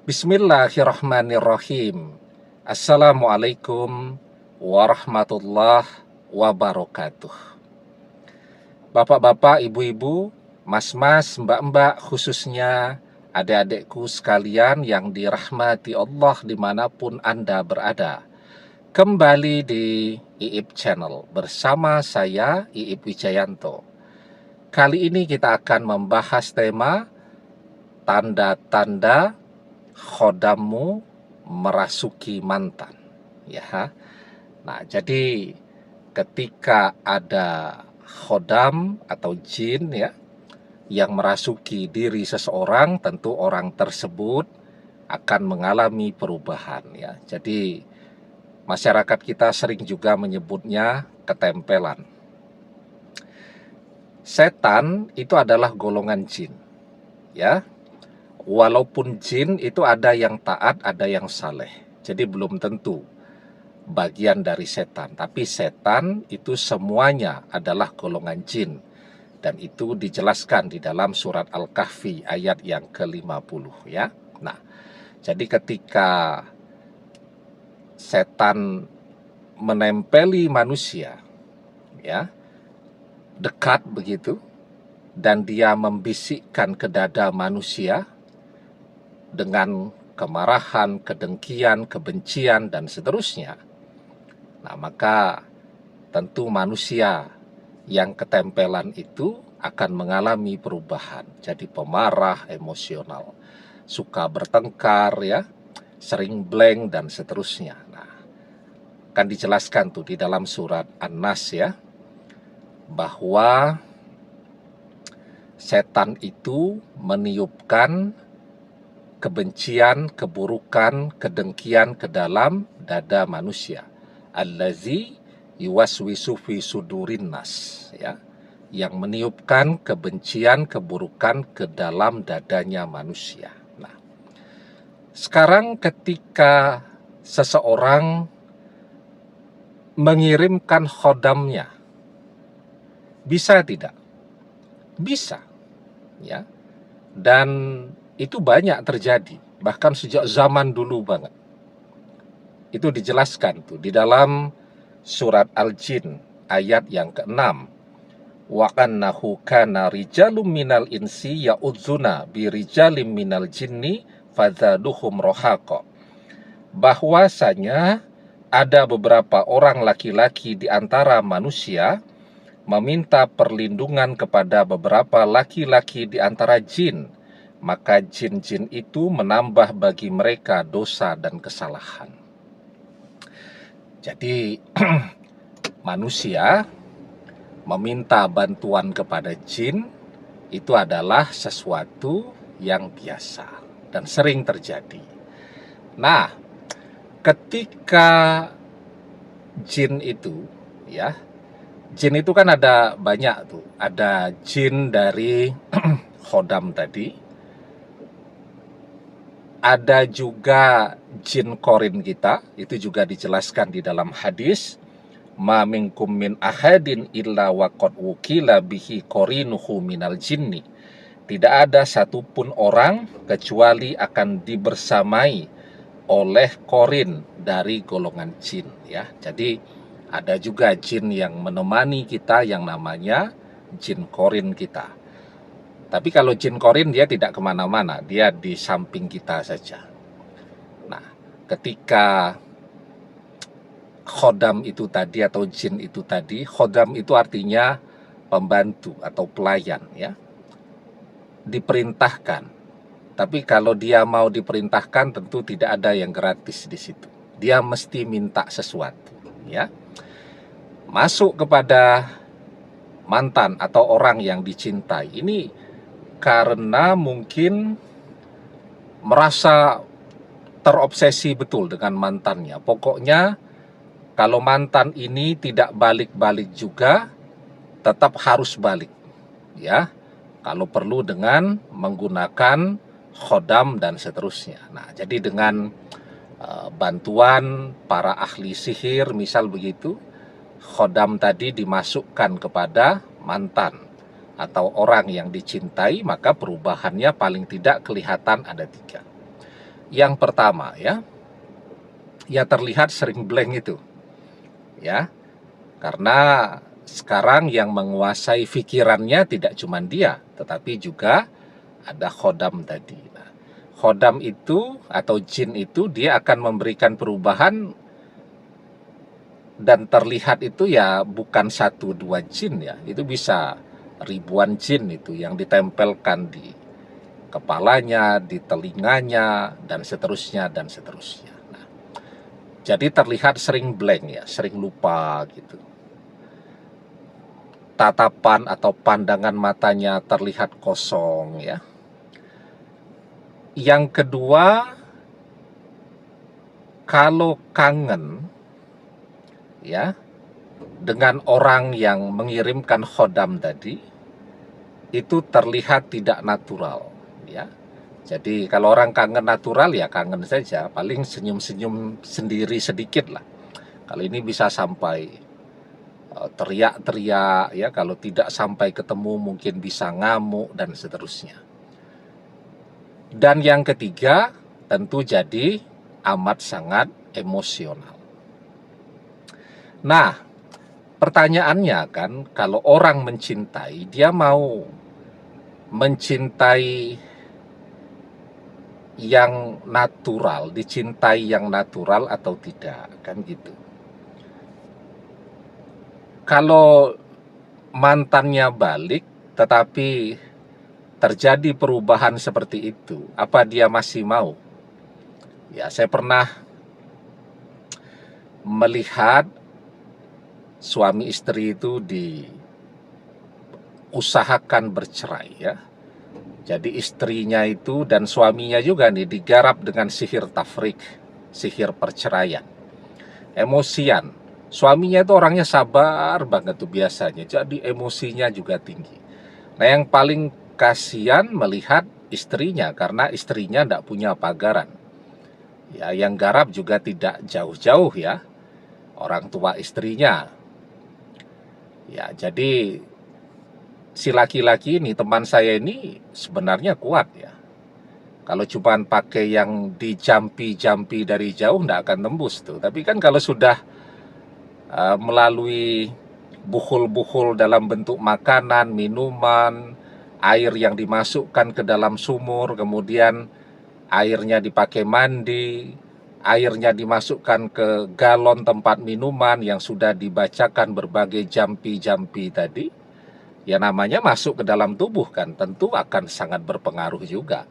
Bismillahirrahmanirrahim. Assalamualaikum warahmatullahi wabarakatuh. Bapak-bapak, ibu-ibu, mas-mas, mbak-mbak, khususnya adik-adikku sekalian yang dirahmati Allah dimanapun Anda berada. Kembali di IIP Channel bersama saya, IIP Wijayanto. Kali ini kita akan membahas tema tanda-tanda khodammu merasuki mantan, ya. Nah, jadi ketika ada khodam atau jin ya yang merasuki diri seseorang, tentu orang tersebut akan mengalami perubahan ya. Jadi masyarakat kita sering juga menyebutnya ketempelan. Setan itu adalah golongan jin, ya. Walaupun jin itu ada yang taat, ada yang saleh. Jadi belum tentu bagian dari setan. Tapi setan itu semuanya adalah golongan jin. Dan itu dijelaskan di dalam surat Al-Kahfi ayat yang ke-50 ya. Nah, jadi ketika setan menempeli manusia ya, dekat begitu, dan dia membisikkan ke dada manusia dengan kemarahan, kedengkian, kebencian, dan seterusnya. Nah, maka tentu manusia yang ketempelan itu akan mengalami perubahan. Jadi pemarah, emosional, suka bertengkar, ya, sering blank, dan seterusnya. Nah, akan dijelaskan tuh di dalam surat An-Nas ya, bahwa setan itu meniupkan kebencian, keburukan, kedengkian ke dalam dada manusia. Allazi yuwaswisu fi sudurin nas, ya, yang meniupkan kebencian, keburukan ke dalam dadanya manusia. Nah, sekarang ketika seseorang mengirimkan khodamnya, bisa tidak? Bisa, ya. Dan itu banyak terjadi, bahkan sejak zaman dulu banget. Itu dijelaskan tuh di dalam surat Al-Jin ayat yang ke-6. Wa annahu kana rijalum minal insi ya'udzuna bi rijalim minal jinni fadzaduhum rohaqa. Bahwasanya ada beberapa orang laki-laki di antara manusia meminta perlindungan kepada beberapa laki-laki di antara jin, maka jin-jin itu menambah bagi mereka dosa dan kesalahan. Jadi manusia meminta bantuan kepada jin itu adalah sesuatu yang biasa dan sering terjadi. Nah, ketika jin itu ya, jin itu kan ada banyak tuh, ada jin dari khodam tadi, ada juga jin korin kita, itu juga dijelaskan di dalam hadis, ma minkum min ahadin illa waqad wukila bihi qorinuhu minal jinni. Tidak ada satupun orang kecuali akan dibersamai oleh korin dari golongan jin ya. Jadi ada juga jin yang menemani kita yang namanya jin korin kita. Tapi kalau jin korin dia tidak kemana-mana, dia di samping kita saja. Nah, ketika khodam itu tadi atau jin itu tadi, khodam itu artinya pembantu atau pelayan ya, diperintahkan. Tapi kalau dia mau diperintahkan tentu tidak ada yang gratis di situ. Dia mesti minta sesuatu ya. Masuk kepada mantan atau orang yang dicintai ini karena mungkin merasa terobsesi betul dengan mantannya. Pokoknya kalau mantan ini tidak balik-balik juga, tetap harus balik ya. Kalau perlu dengan menggunakan khodam dan seterusnya. Nah, jadi dengan bantuan para ahli sihir misal begitu, khodam tadi dimasukkan kepada mantan atau orang yang dicintai, maka perubahannya paling tidak kelihatan ada 3. Yang pertama ya, terlihat sering blank itu ya, karena sekarang yang menguasai pikirannya tidak cuma dia, tetapi juga ada khodam tadi. Nah, khodam itu atau jin itu dia akan memberikan perubahan, dan terlihat itu ya bukan satu dua jin ya, itu bisa ribuan jin itu yang ditempelkan di kepalanya, di telinganya, dan seterusnya dan seterusnya. Nah, jadi terlihat sering blank ya, sering lupa gitu. Tatapan atau pandangan matanya terlihat kosong ya. Yang kedua, kalau kangen ya dengan orang yang mengirimkan khodam tadi, itu terlihat tidak natural ya. Jadi kalau orang kangen natural ya kangen saja, paling senyum-senyum sendiri sedikit lah. Kalau ini bisa sampai teriak-teriak ya, kalau tidak sampai ketemu mungkin bisa ngamuk dan seterusnya. Dan yang ketiga, tentu jadi amat sangat emosional. Nah, pertanyaannya kan, kalau orang mencintai, dia mau mencintai yang natural, dicintai yang natural atau tidak, kan gitu. Kalau mantannya balik, tetapi terjadi perubahan seperti itu, apa dia masih mau? Ya, saya pernah melihat suami istri itu diusahakan bercerai ya. Jadi istrinya itu dan suaminya juga nih digarap dengan sihir tafrik, sihir perceraian. Emosian. Suaminya itu orangnya sabar banget tuh biasanya, jadi emosinya juga tinggi. Nah, yang paling kasihan melihat istrinya, karena istrinya tidak punya pagaran. Ya, yang garap juga tidak jauh-jauh ya, orang tua istrinya. Ya, jadi si laki-laki ini, teman saya ini sebenarnya kuat ya. Kalau cuma pakai yang dijampi-jampi dari jauh nggak akan tembus tuh. Tapi kan kalau sudah melalui buhul-buhul dalam bentuk makanan, minuman, air yang dimasukkan ke dalam sumur, kemudian airnya dipakai mandi, airnya dimasukkan ke galon tempat minuman yang sudah dibacakan berbagai jampi-jampi tadi, ya namanya masuk ke dalam tubuh kan, tentu akan sangat berpengaruh juga.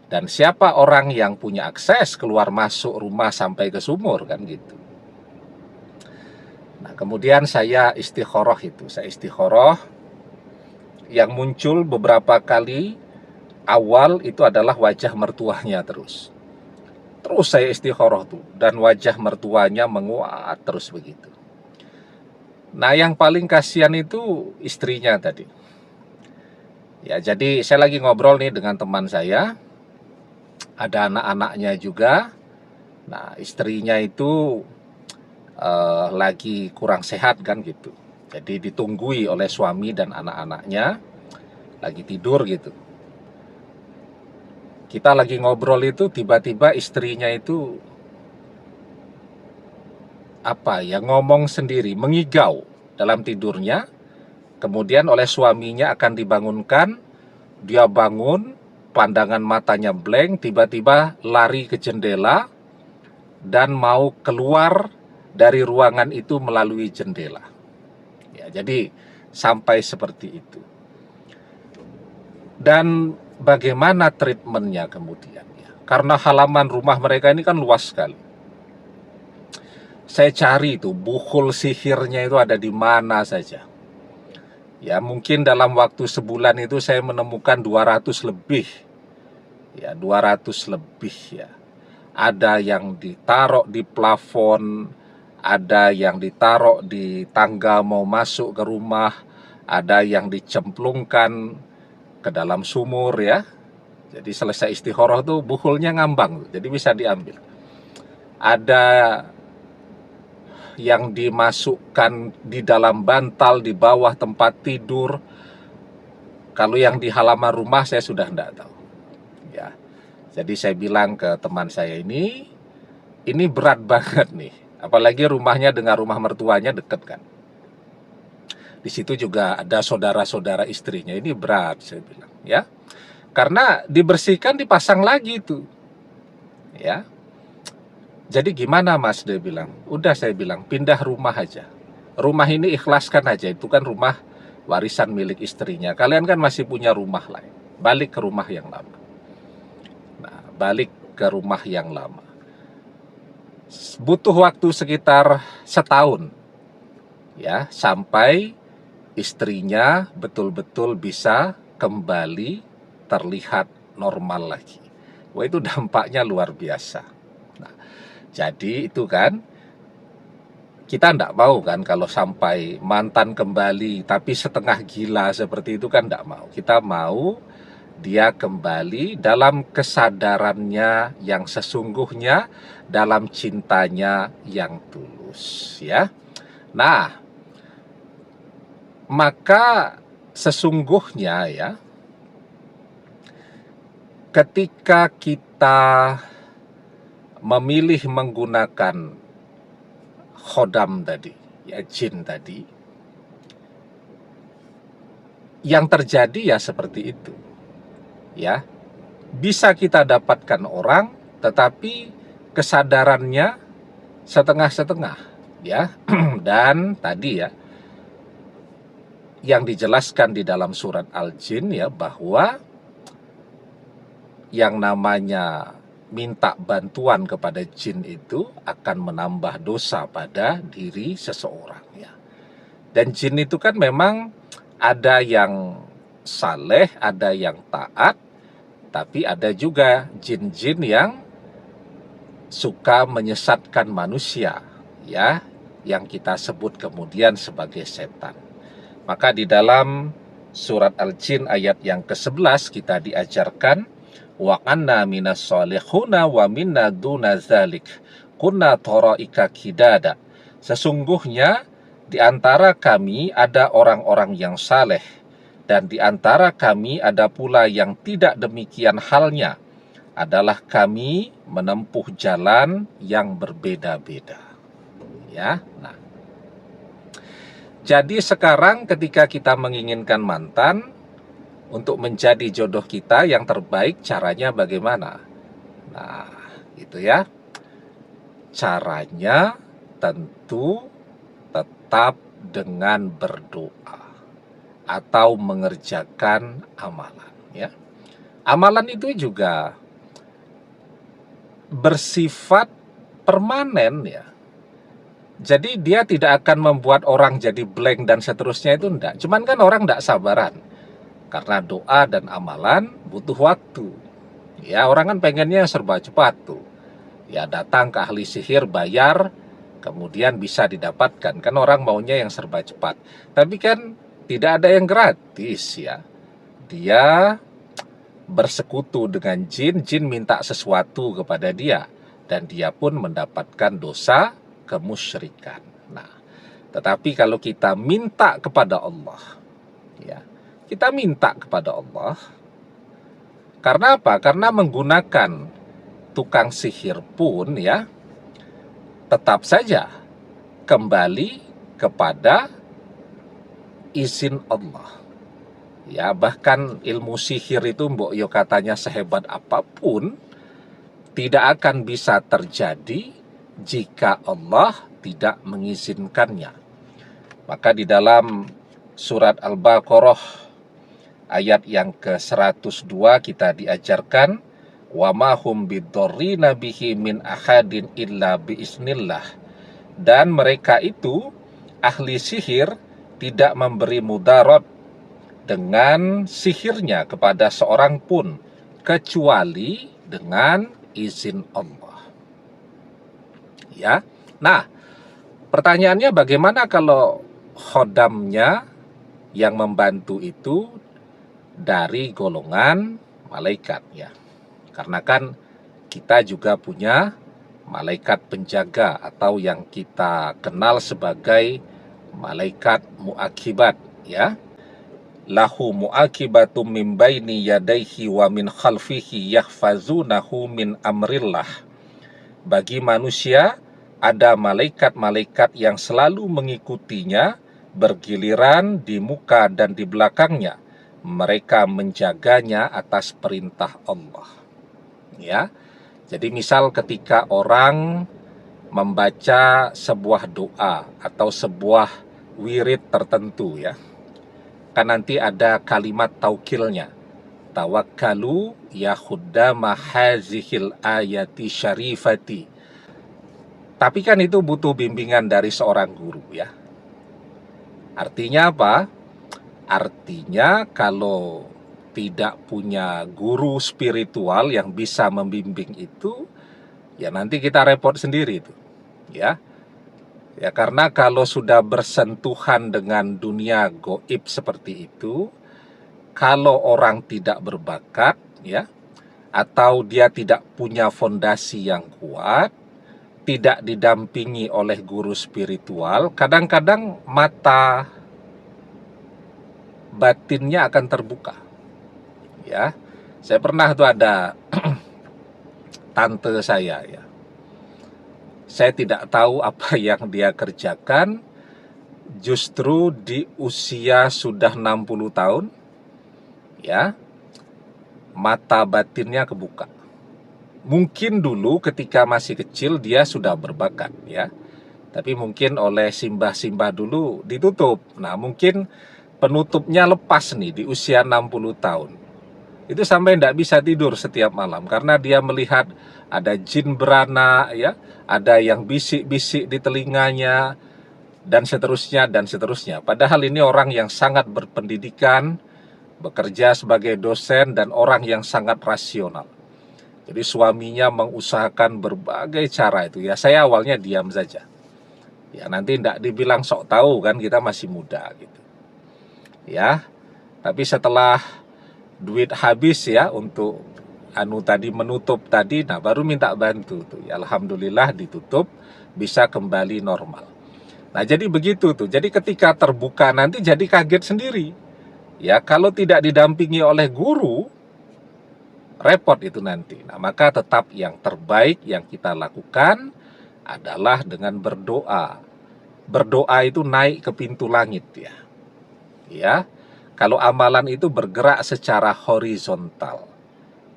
Dan siapa orang yang punya akses keluar masuk rumah sampai ke sumur kan gitu. Nah, kemudian saya istikharah itu, yang muncul beberapa kali awal itu adalah wajah mertuanya terus. Terus saya istikharah tuh, dan wajah mertuanya menguat terus begitu. Nah, yang paling kasihan itu istrinya tadi. Ya, jadi saya lagi ngobrol nih dengan teman saya, ada anak-anaknya juga. Nah, istrinya itu lagi kurang sehat kan gitu. Jadi ditunggui oleh suami dan anak-anaknya, lagi tidur gitu. Kita lagi ngobrol itu tiba-tiba istrinya itu ngomong sendiri, mengigau dalam tidurnya. Kemudian oleh suaminya akan dibangunkan, dia bangun, pandangan matanya blank, tiba-tiba lari ke jendela dan mau keluar dari ruangan itu melalui jendela. Ya, jadi sampai seperti itu. Dan bagaimana treatmentnya kemudian ya? Karena halaman rumah mereka ini kan luas sekali. Saya cari itu buhul sihirnya itu ada di mana saja. Ya, mungkin dalam waktu sebulan itu saya menemukan 200 lebih. Ya, 200 lebih ya. Ada yang ditaruh di plafon, ada yang ditaruh di tangga mau masuk ke rumah, ada yang dicemplungkan ke dalam sumur ya. Jadi selesai istikharah tuh buhulnya ngambang, jadi bisa diambil. Ada yang dimasukkan di dalam bantal di bawah tempat tidur. Kalau yang di halaman rumah saya sudah tidak tahu. Ya. Jadi saya bilang ke teman saya ini berat banget nih. Apalagi rumahnya dengan rumah mertuanya deket kan. Di situ juga ada saudara-saudara istrinya. Ini berat, saya bilang, ya. Karena dibersihkan dipasang lagi tuh. Ya. Jadi gimana Mas, dia bilang. Udah, saya bilang, pindah rumah aja. Rumah ini ikhlaskan aja, itu kan rumah warisan milik istrinya. Kalian kan masih punya rumah lain. Balik ke rumah yang lama. Nah, balik ke rumah yang lama. Butuh waktu sekitar setahun, ya, sampai istrinya betul-betul bisa kembali terlihat normal lagi. Wah, itu dampaknya luar biasa. Nah, jadi itu kan kita enggak mau kan kalau sampai mantan kembali tapi setengah gila seperti itu kan enggak mau. Kita mau dia kembali dalam kesadarannya yang sesungguhnya, dalam cintanya yang tulus, ya. Nah, maka sesungguhnya ya, ketika kita memilih menggunakan khodam tadi, ya, jin tadi, yang terjadi ya seperti itu, ya. Bisa kita dapatkan orang, tetapi kesadarannya setengah-setengah, ya. Dan tadi ya, yang dijelaskan di dalam surat Al-Jin ya, bahwa yang namanya minta bantuan kepada jin itu akan menambah dosa pada diri seseorang ya. Dan jin itu kan memang ada yang saleh, ada yang taat, tapi ada juga jin-jin yang suka menyesatkan manusia ya, yang kita sebut kemudian sebagai setan. Maka di dalam surat Al-Jin ayat yang ke-11 kita diajarkan wa anna minas solihuna wa minna duna zalik kunna taraika kidada. Sesungguhnya di antara kami ada orang-orang yang saleh, dan di antara kami ada pula yang tidak demikian halnya, adalah kami menempuh jalan yang berbeda-beda. Ya, nah. Jadi sekarang ketika kita menginginkan mantan untuk menjadi jodoh kita yang terbaik, caranya bagaimana? Nah, itu ya. Caranya tentu tetap dengan berdoa atau mengerjakan amalan, ya. Amalan itu juga bersifat permanen ya. Jadi dia tidak akan membuat orang jadi blank dan seterusnya, itu enggak. Cuman kan orang enggak sabaran. Karena doa dan amalan butuh waktu. Ya, orang kan pengennya serba cepat tuh. Ya, datang ke ahli sihir, bayar, kemudian bisa didapatkan. Kan orang maunya yang serba cepat. Tapi kan tidak ada yang gratis ya. Dia bersekutu dengan jin, jin minta sesuatu kepada dia, dan dia pun mendapatkan dosa kemusyrikan. Nah, tetapi kalau kita minta kepada Allah, ya, kita minta kepada Allah, karena apa? Karena menggunakan tukang sihir pun ya, tetap saja kembali kepada izin Allah. Ya, bahkan ilmu sihir itu mbok yo katanya sehebat apapun, tidak akan bisa terjadi jika Allah tidak mengizinkannya. Maka di dalam surat Al-Baqarah ayat yang ke-102 kita diajarkan wa ma hum bidzarrina bihi min ahadin illa biiznillah. Dan mereka itu ahli sihir tidak memberi mudarat dengan sihirnya kepada seorang pun kecuali dengan izin Allah. Ya. Nah, pertanyaannya bagaimana kalau khodamnya yang membantu itu dari golongan malaikat ya. Karena kan kita juga punya malaikat penjaga atau yang kita kenal sebagai malaikat muakibat ya. lahu muaqibatum min baini yadayhi wa min khalfihi yahfazunahu min amrillah. Bagi manusia ada malaikat-malaikat yang selalu mengikutinya bergiliran di muka dan di belakangnya. Mereka menjaganya atas perintah Allah. Ya. Jadi misal ketika orang membaca sebuah doa atau sebuah wirid tertentu ya, kan nanti ada kalimat taukilnya. Tawakkalu ya khuddama hazihil ayati syarifati. Tapi kan itu butuh bimbingan dari seorang guru ya. Artinya apa? Artinya kalau tidak punya guru spiritual yang bisa membimbing itu, ya nanti kita repot sendiri itu. Ya. Ya karena kalau sudah bersentuhan dengan dunia goib seperti itu, kalau orang tidak berbakat ya, atau dia tidak punya fondasi yang kuat, tidak didampingi oleh guru spiritual, kadang-kadang mata batinnya akan terbuka. Ya. Saya pernah tuh ada tante saya ya. Saya tidak tahu apa yang dia kerjakan, justru di usia sudah 60 tahun, ya, mata batinnya kebuka. Mungkin dulu ketika masih kecil dia sudah berbakat, ya. Tapi mungkin oleh simbah-simbah dulu ditutup. Nah, mungkin penutupnya lepas nih di usia 60 tahun. Itu sampai tidak bisa tidur setiap malam karena dia melihat ada jin beranak ya, ada yang bisik-bisik di telinganya dan seterusnya dan seterusnya. Padahal ini orang yang sangat berpendidikan, bekerja sebagai dosen dan orang yang sangat rasional. Jadi suaminya mengusahakan berbagai cara itu ya. Saya awalnya diam saja. Ya nanti tidak dibilang sok tahu kan, kita masih muda gitu. Ya. Tapi setelah duit habis ya untuk menutup tadi, nah baru minta bantu tuh. Ya, alhamdulillah ditutup, bisa kembali normal. Nah, jadi begitu tuh. Jadi ketika terbuka nanti jadi kaget sendiri. Ya, kalau tidak didampingi oleh guru, repot itu nanti. Nah, maka tetap yang terbaik yang kita lakukan adalah dengan berdoa. Berdoa itu naik ke pintu langit ya. Ya. Kalau amalan itu bergerak secara horizontal.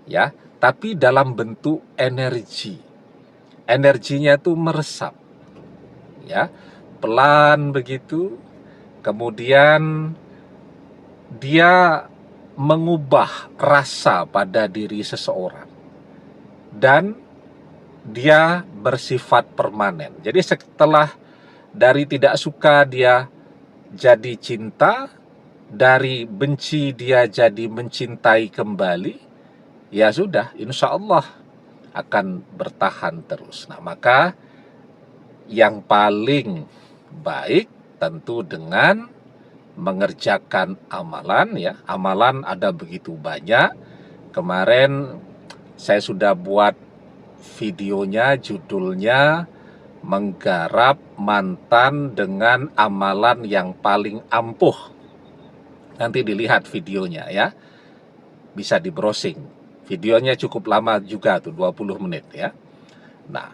Ya, tapi dalam bentuk energi. Energinya itu meresap. Ya, pelan begitu. Kemudian dia mengubah rasa pada diri seseorang. Dan dia bersifat permanen. Jadi setelah dari tidak suka dia jadi cinta, dari benci dia jadi mencintai kembali. Ya sudah, insya Allah akan bertahan terus. Nah, maka yang paling baik tentu dengan mengerjakan amalan ya. Amalan ada begitu banyak. Kemarin saya sudah buat videonya, judulnya Menggarap Mantan dengan Amalan yang Paling Ampuh. Nanti dilihat videonya ya. Bisa di browsing. Videonya cukup lama juga tuh, 20 menit ya. Nah,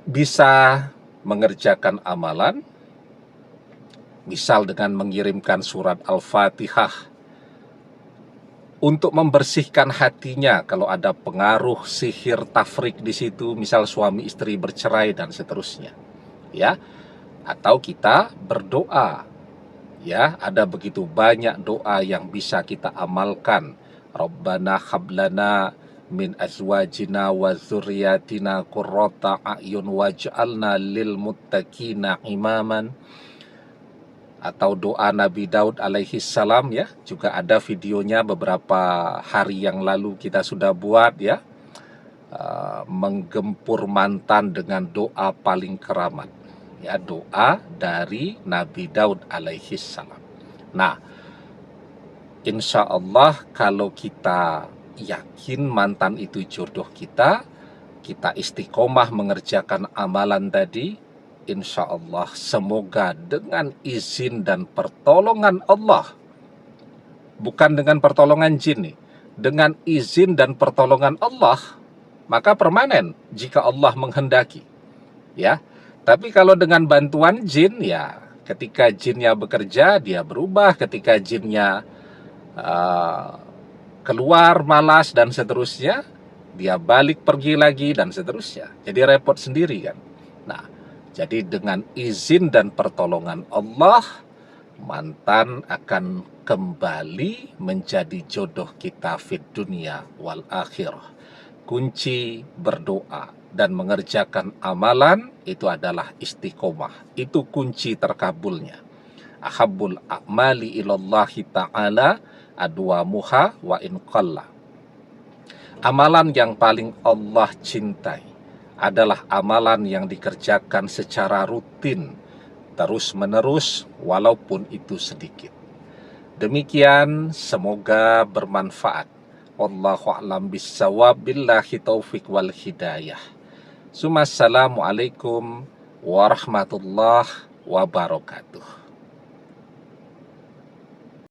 bisa mengerjakan amalan, misal dengan mengirimkan surat Al-Fatihah untuk membersihkan hatinya kalau ada pengaruh sihir tafrik di situ, misal suami istri bercerai dan seterusnya. Ya. Atau kita berdoa. Ya, ada begitu banyak doa yang bisa kita amalkan. Rabbana hablana min azwajina wa dzurriyyatina qurrata a'yun waj'alna lil muttaqina imaman. Atau doa Nabi Daud alaihi salam ya, juga ada videonya beberapa hari yang lalu kita sudah buat ya. Menggempur mantan dengan doa paling keramat. Ya, doa dari Nabi Daud alaihi salam. Nah, insya Allah kalau kita yakin mantan itu jodoh kita istiqomah mengerjakan amalan tadi, insya Allah semoga dengan izin dan pertolongan Allah bukan dengan pertolongan jin nih, dengan izin dan pertolongan Allah, maka permanen jika Allah menghendaki, ya. Tapi kalau dengan bantuan jin, ya ketika jinnya bekerja dia berubah, ketika jinnya keluar malas dan seterusnya, dia balik pergi lagi dan seterusnya. Jadi repot sendiri kan. Nah, jadi dengan izin dan pertolongan Allah, mantan akan kembali menjadi jodoh kita fid dunia wal akhirah. Kunci berdoa dan mengerjakan amalan itu adalah istiqomah. Itu kunci terkabulnya. Ahabbul a'mali ilallahi ta'ala adwamuha wa in qalla. Amalan yang paling Allah cintai adalah amalan yang dikerjakan secara rutin, terus-menerus, walaupun itu sedikit. Demikian, semoga bermanfaat. Wallahu a'lam bissawab, billahi taufik wal hidayah. Assalamualaikum warahmatullahi wabarakatuh.